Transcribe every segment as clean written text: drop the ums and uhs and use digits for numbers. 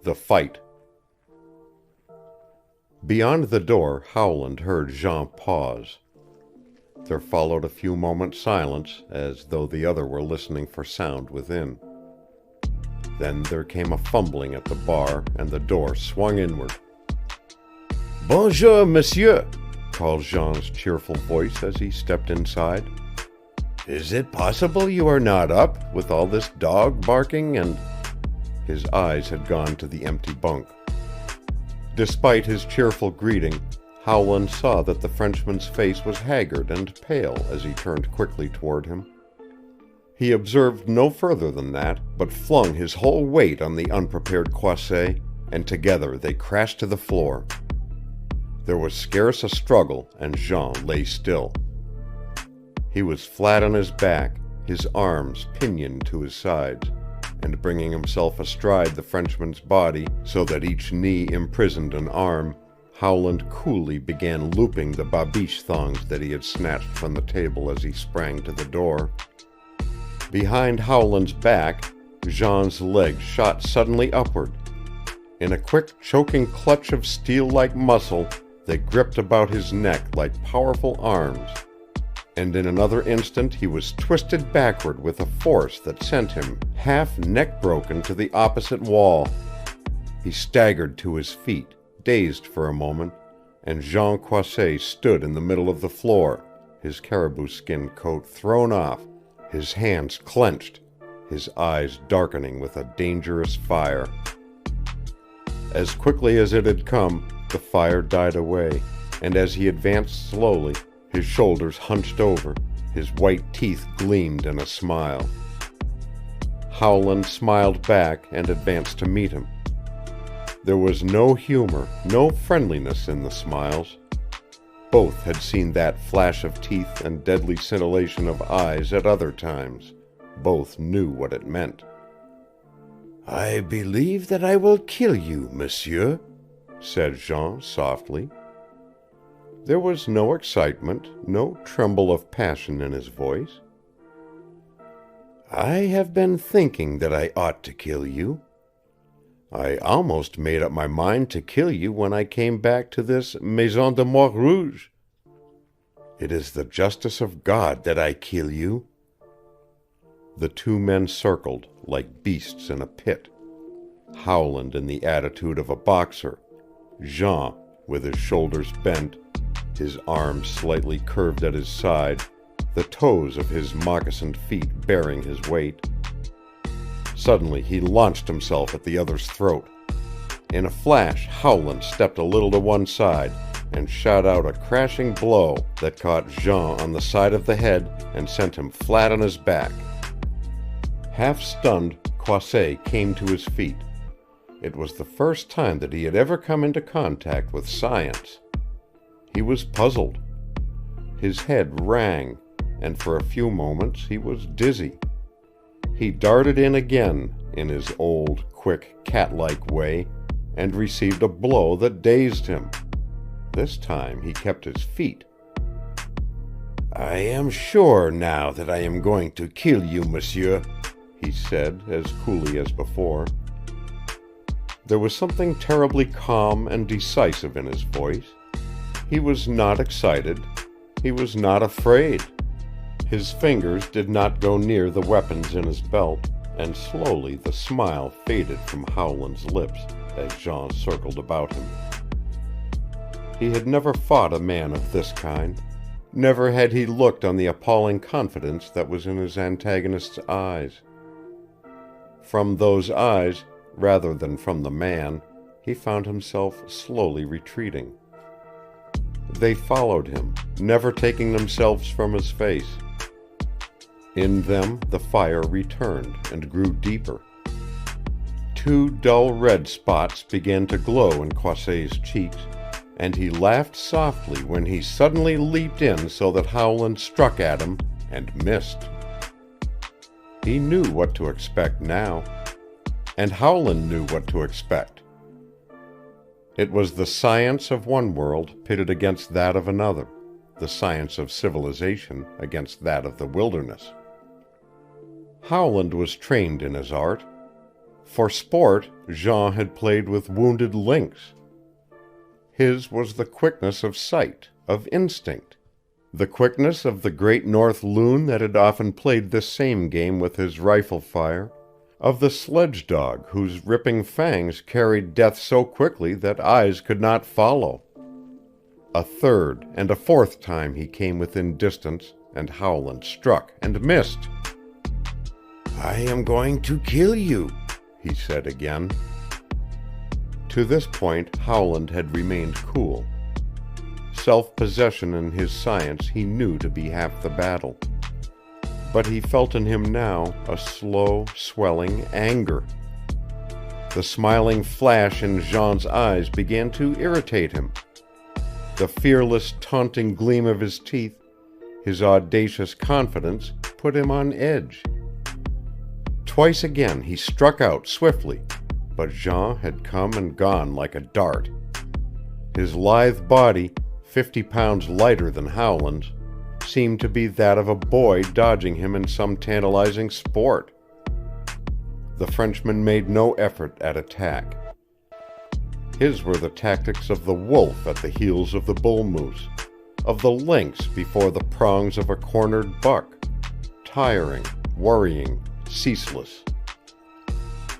The Fight. Beyond the door, Howland heard Jean pause. There followed a few moments' silence, as though the other were listening for sound within. Then there came a fumbling at the bar, and the door swung inward. "Bonjour, monsieur," called Jean's cheerful voice as he stepped inside. "Is it possible you are not up, with all this dog barking and—" His eyes had gone to the empty bunk. Despite his cheerful greeting, Howland saw that the Frenchman's face was haggard and pale as he turned quickly toward him. He observed no further than that, but flung his whole weight on the unprepared Croisset, and together they crashed to the floor. There was scarce a struggle, and Jean lay still. He was flat on his back, his arms pinioned to his sides, and bringing himself astride the Frenchman's body so that each knee imprisoned an arm, Howland coolly began looping the babiche thongs that he had snatched from the table as he sprang to the door. Behind Howland's back, Jean's legs shot suddenly upward. In a quick, choking clutch of steel-like muscle, they gripped about his neck like powerful arms, and in another instant he was twisted backward with a force that sent him half neck-broken to the opposite wall. He staggered to his feet, dazed for a moment, and Jean Croisset stood in the middle of the floor, his caribou skin coat thrown off, his hands clenched, his eyes darkening with a dangerous fire. As quickly as it had come, the fire died away, and as he advanced slowly, his shoulders hunched over, his white teeth gleamed in a smile. Howland smiled back and advanced to meet him. There was no humor, no friendliness in the smiles. Both had seen that flash of teeth and deadly scintillation of eyes at other times. Both knew what it meant. "I believe that I will kill you, monsieur," said Jean softly. There was no excitement, no tremble of passion in his voice. "I have been thinking that I ought to kill you. I almost made up my mind to kill you when I came back to this Maison de Mort Rouge. It is the justice of God that I kill you." The two men circled, like beasts in a pit. Howland in the attitude of a boxer, Jean with his shoulders bent, his arms slightly curved at his side, the toes of his moccasined feet bearing his weight. Suddenly he launched himself at the other's throat. In a flash, Howland stepped a little to one side and shot out a crashing blow that caught Jean on the side of the head and sent him flat on his back. Half stunned, Croisset came to his feet. It was the first time that he had ever come into contact with science. He was puzzled. His head rang, and for a few moments he was dizzy. He darted in again, in his old, quick, cat-like way, and received a blow that dazed him. This time he kept his feet. "I am sure now that I am going to kill you, monsieur," he said, as coolly as before. There was something terribly calm and decisive in his voice. He was not excited. He was not afraid. His fingers did not go near the weapons in his belt, and slowly the smile faded from Howland's lips as Jean circled about him. He had never fought a man of this kind. Never had he looked on the appalling confidence that was in his antagonist's eyes. From those eyes, rather than from the man, he found himself slowly retreating. They followed him, never taking themselves from his face. In them the fire returned and grew deeper. Two dull red spots began to glow in Croisset's cheeks, and he laughed softly when he suddenly leaped in so that Howland struck at him and missed. He knew what to expect now, and Howland knew what to expect. It was the science of one world pitted against that of another, the science of civilization against that of the wilderness. Howland was trained in his art. For sport, Jean had played with wounded lynx. His was the quickness of sight, of instinct, the quickness of the great north loon that had often played this same game with his rifle fire, of the sledge dog whose ripping fangs carried death so quickly that eyes could not follow. A third and a fourth time he came within distance, and Howland struck and missed. "I am going to kill you," he said again. To this point Howland had remained cool. Self-possession and his science he knew to be half the battle. But he felt in him now a slow, swelling anger. The smiling flash in Jean's eyes began to irritate him. The fearless, taunting gleam of his teeth, his audacious confidence, put him on edge. Twice again he struck out swiftly, but Jean had come and gone like a dart. His lithe body, 50 pounds lighter than Howland's, seemed to be that of a boy dodging him in some tantalizing sport. The Frenchman made no effort at attack. His were the tactics of the wolf at the heels of the bull moose, of the lynx before the prongs of a cornered buck, tiring, worrying, ceaseless.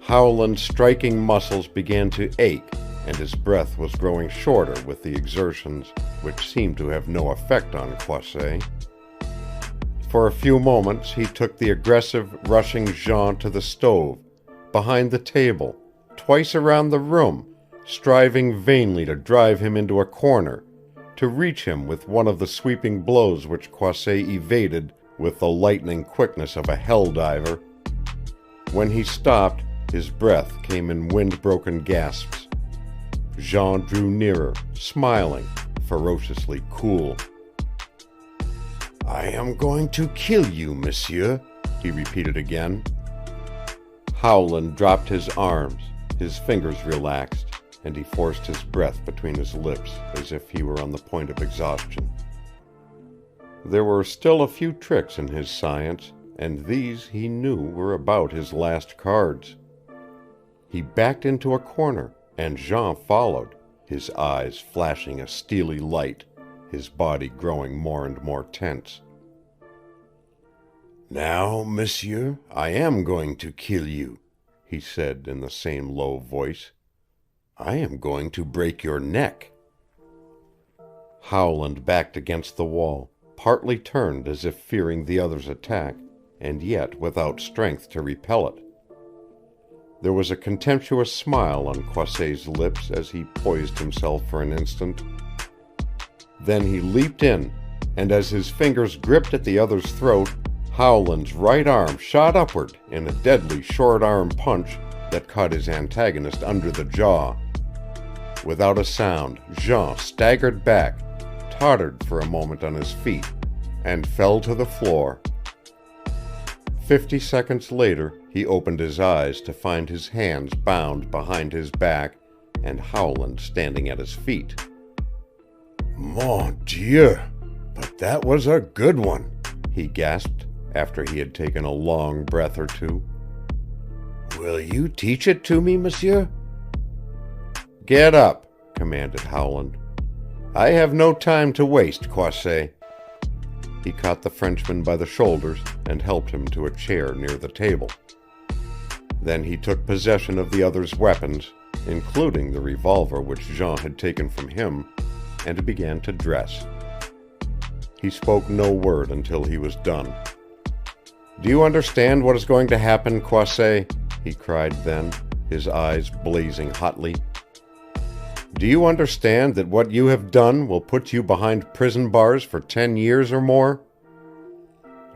Howland's striking muscles began to ache, and his breath was growing shorter with the exertions which seemed to have no effect on Croisset. For a few moments he took the aggressive, rushing Jean to the stove, behind the table, twice around the room, striving vainly to drive him into a corner, to reach him with one of the sweeping blows which Croisset evaded with the lightning quickness of a hell diver. When he stopped, his breath came in wind-broken gasps. Jean drew nearer, smiling, ferociously cool. "I am going to kill you, monsieur," he repeated again. Howland dropped his arms, his fingers relaxed, and he forced his breath between his lips as if he were on the point of exhaustion. There were still a few tricks in his science, and these, he knew, were about his last cards. He backed into a corner, and Jean followed, his eyes flashing a steely light, his body growing more and more tense. "Now, monsieur, I am going to kill you," he said in the same low voice. "I am going to break your neck." Howland backed against the wall, partly turned as if fearing the other's attack, and yet without strength to repel it. There was a contemptuous smile on Croisset's lips as he poised himself for an instant. Then he leaped in, and as his fingers gripped at the other's throat, Howland's right arm shot upward in a deadly short-arm punch that caught his antagonist under the jaw. Without a sound, Jean staggered back, tottered for a moment on his feet, and fell to the floor. 50 seconds later, he opened his eyes to find his hands bound behind his back and Howland standing at his feet. "Mon Dieu, but that was a good one," he gasped after he had taken a long breath or two. "Will you teach it to me, monsieur?" "Get up," commanded Howland. "I have no time to waste, Croisset." He caught the Frenchman by the shoulders and helped him to a chair near the table. Then he took possession of the other's weapons, including the revolver which Jean had taken from him, and began to dress. He spoke no word until he was done. "Do you understand what is going to happen, Croisset?" he cried then, his eyes blazing hotly. "Do you understand that what you have done will put you behind prison bars for 10 years or more?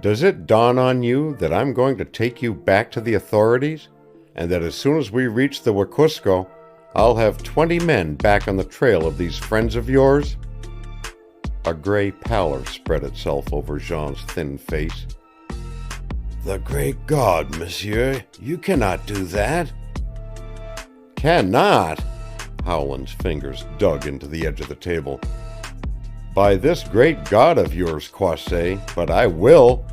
Does it dawn on you that I'm going to take you back to the authorities, and that as soon as we reach the Wekusko, I'll have 20 men back on the trail of these friends of yours?" A gray pallor spread itself over Jean's thin face. "The great God, monsieur, you cannot do that." "Cannot?" Howland's fingers dug into the edge of the table. "By this great God of yours, Croisset, but I will.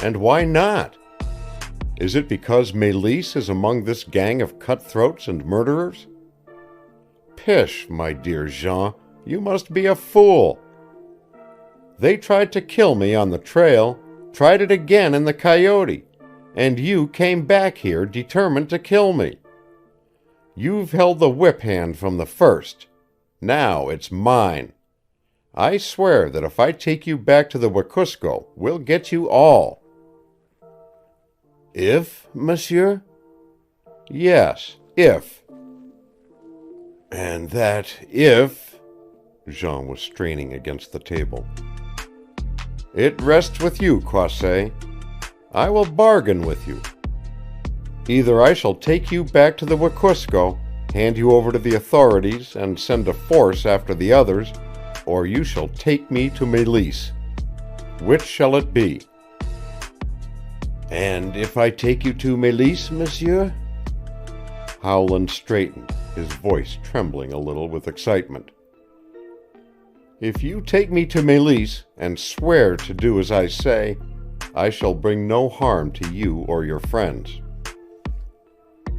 And why not? Is it because Mélisse is among this gang of cutthroats and murderers? Pish, my dear Jean, you must be a fool. They tried to kill me on the trail, tried it again in the coyote, and you came back here determined to kill me. You've held the whip hand from the first. Now it's mine. I swear that if I take you back to the Wekusko, we'll get you all. If, monsieur? Yes, if. And that if... Jean was straining against the table. It rests with you, Croisset. I will bargain with you. Either I shall take you back to the Wekusko, hand you over to the authorities, and send a force after the others, or you shall take me to Mélisse. Which shall it be? And if I take you to Mélisse, monsieur? Howland straightened, his voice trembling a little with excitement. If you take me to Mélisse and swear to do as I say, I shall bring no harm to you or your friends.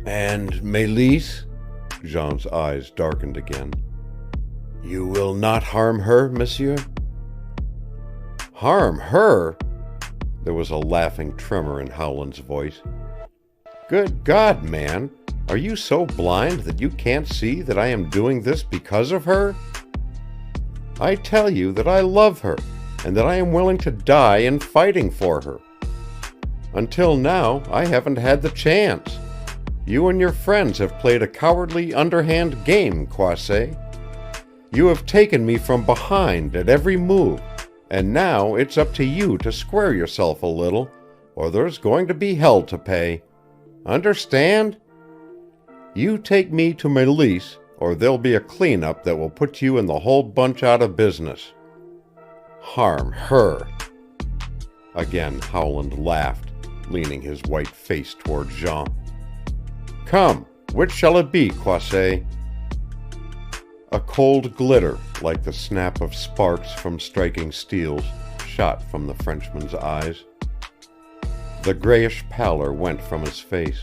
And Mélisse? Jean's eyes darkened again. You will not harm her, monsieur? Harm her? There was a laughing tremor in Howland's voice. Good God, man! Are you so blind that you can't see that I am doing this because of her? I tell you that I love her, and that I am willing to die in fighting for her. Until now, I haven't had the chance. You and your friends have played a cowardly, underhand game, Croisset. You have taken me from behind at every move, and now it's up to you to square yourself a little, or there's going to be hell to pay. Understand? You take me to Mélisse, or there'll be a cleanup that will put you and the whole bunch out of business. Harm her. Again Howland laughed, leaning his white face toward Jean. Come, which shall it be, Croisset? A cold glitter, like the snap of sparks from striking steels, shot from the Frenchman's eyes. The grayish pallor went from his face.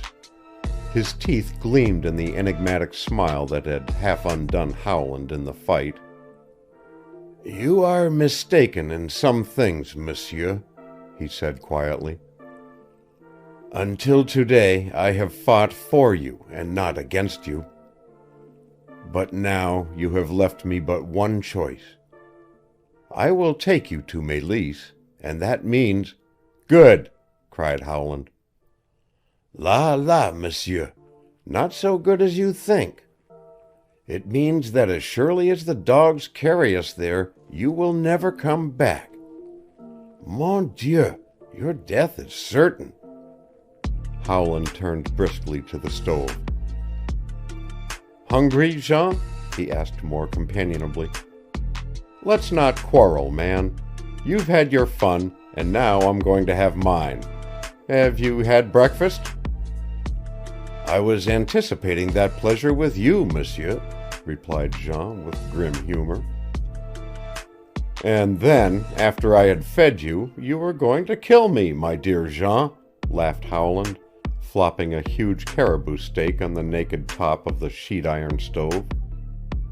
His teeth gleamed in the enigmatic smile that had half undone Howland in the fight. You are mistaken in some things, monsieur, he said quietly. Until today I have fought for you and not against you. But now you have left me but one choice. I will take you to Mélisse, and that means... Good! Cried Howland. La, monsieur. Not so good as you think. It means that as surely as the dogs carry us there, you will never come back. Mon Dieu, your death is certain. Howland turned briskly to the stove. Hungry, Jean? He asked more companionably. Let's not quarrel, man. You've had your fun, and now I'm going to have mine. Have you had breakfast? I was anticipating that pleasure with you, monsieur, replied Jean with grim humor. And then, after I had fed you, you were going to kill me, my dear Jean, laughed Howland, flopping a huge caribou steak on the naked top of the sheet iron stove.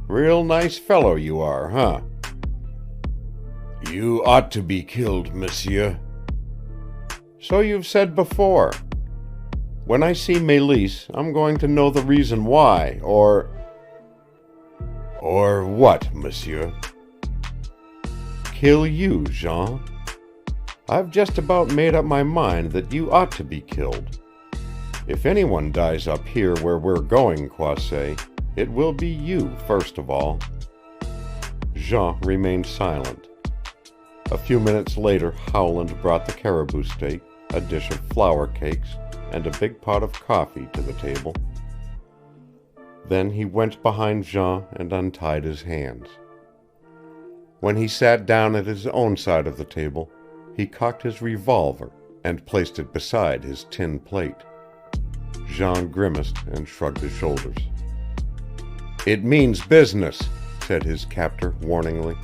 Real nice fellow you are, huh? You ought to be killed, monsieur. So you've said before. When I see Mélisse, I'm going to know the reason why, or what, monsieur? Kill you, Jean. I've just about made up my mind that you ought to be killed. If anyone dies up here where we're going, Croisset, it will be you first of all. Jean remained silent. A few minutes later Howland brought the caribou steak, a dish of flour cakes, and a big pot of coffee to the table. Then he went behind Jean and untied his hands. When he sat down at his own side of the table, he cocked his revolver and placed it beside his tin plate. Jean grimaced and shrugged his shoulders. It means business, said his captor warningly.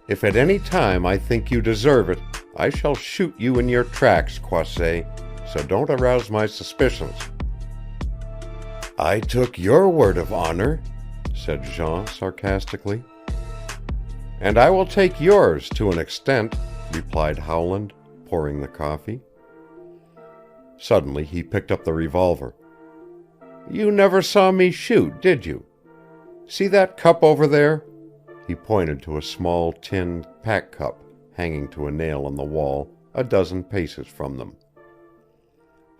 If at any time I think you deserve it, I shall shoot you in your tracks, Croisset, so don't arouse my suspicions." "I took your word of honor," said Jean sarcastically. "And I will take yours to an extent," replied Howland, pouring the coffee. Suddenly he picked up the revolver. "You never saw me shoot, did you? See that cup over there?" He pointed to a small tin pack cup hanging to a nail on the wall a dozen paces from them.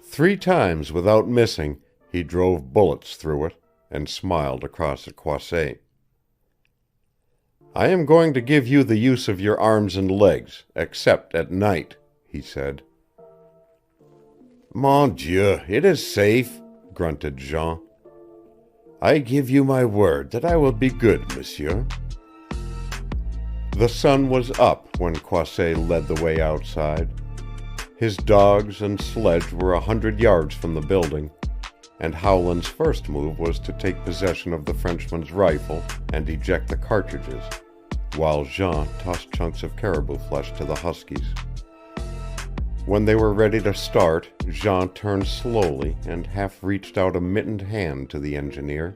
3 times without missing he drove bullets through it, and smiled across at Croisset. "I am going to give you the use of your arms and legs, except at night," he said. "Mon Dieu, it is safe," grunted Jean. "I give you my word that I will be good, monsieur." The sun was up when Croisset led the way outside. His dogs and sledge were 100 yards from the building, and Howland's first move was to take possession of the Frenchman's rifle and eject the cartridges, while Jean tossed chunks of caribou flesh to the huskies. When they were ready to start, Jean turned slowly and half reached out a mittened hand to the engineer.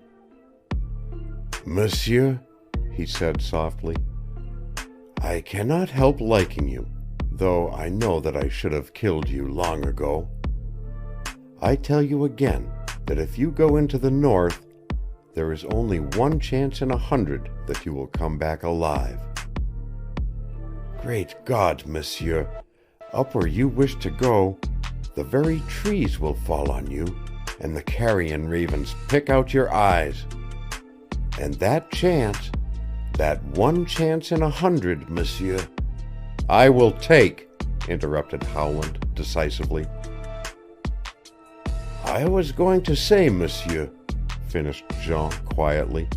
"Monsieur," he said softly, "I cannot help liking you, though I know that I should have killed you long ago. I tell you again that if you go into the north, there is only 1 chance in 100 that you will come back alive. Great God, monsieur, up where you wish to go, the very trees will fall on you, and the carrion ravens pick out your eyes. And that chance, that 1 chance in 100, monsieur—" "I will take," interrupted Howland decisively. "I was going to say, monsieur," finished Jean quietly,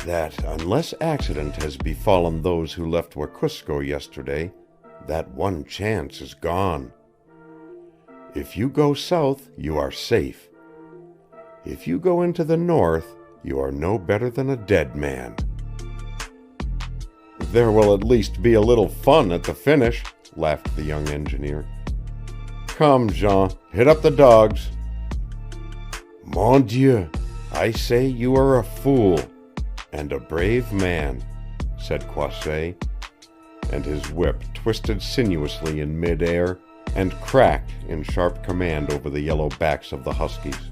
"that unless accident has befallen those who left Wekusko yesterday, that 1 chance is gone. If you go south, you are safe. If you go into the north, you are no better than a dead man." "There will at least be a little fun at the finish," laughed the young engineer. "Come, Jean, hit up the dogs." "Mon Dieu, I say you are a fool and a brave man," said Croisset, and his whip twisted sinuously in mid-air and cracked in sharp command over the yellow backs of the huskies.